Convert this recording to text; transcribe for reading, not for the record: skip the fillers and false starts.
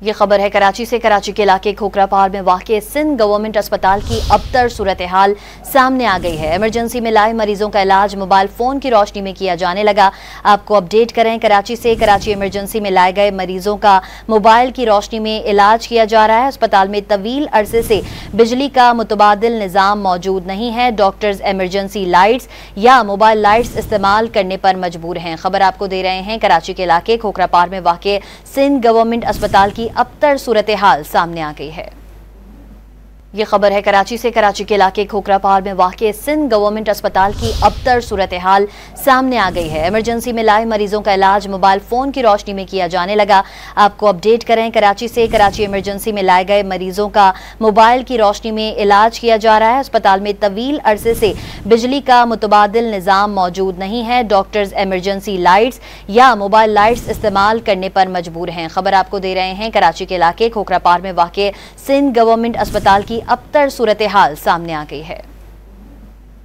ये खबर है कराची से। कराची के इलाके खोखरापार में वाक़े सिंध गवर्नमेंट अस्पताल की अबतर सूरत हाल सामने आ गई है। इमरजेंसी में लाए मरीजों का इलाज मोबाइल फोन की रोशनी में किया जाने लगा। आपको अपडेट करें कराची से। कराची इमरजेंसी में लाए गए मरीजों का मोबाइल की रोशनी में इलाज किया जा रहा है। अस्पताल में तवील अरसे से बिजली का मुतबादिल निज़ाम मौजूद नहीं है। डॉक्टर्स इमरजेंसी लाइट्स या मोबाइल लाइट्स इस्तेमाल करने पर मजबूर हैं। खबर आपको दे रहे हैं कराची के इलाके खोखरापार में वाक़े सिंध गवर्नमेंट अस्पताल की अबतर सूरत हाल सामने आ गई है। ये खबर है कराची से। कराची के इलाके खोखरापार में वाक़े सिंध गवर्नमेंट अस्पताल की अबतर सूरत हाल सामने आ गई है। इमरजेंसी में लाए मरीजों का इलाज मोबाइल फोन की रोशनी में किया जाने लगा। आपको अपडेट करें कराची से। कराची इमरजेंसी में लाए गए मरीजों का मोबाइल की रोशनी में इलाज किया जा रहा है। अस्पताल में तवील अरसे से बिजली का मुतबादिल निज़ाम मौजूद नहीं है। डॉक्टर्स इमरजेंसी लाइट्स या मोबाइल लाइट्स इस्तेमाल करने पर मजबूर हैं। खबर आपको दे रहे हैं कराची के इलाके खोखरापार में वाक़े सिंध गवर्नमेंट अस्पताल की अबतर सूरत हाल सामने आ गई है।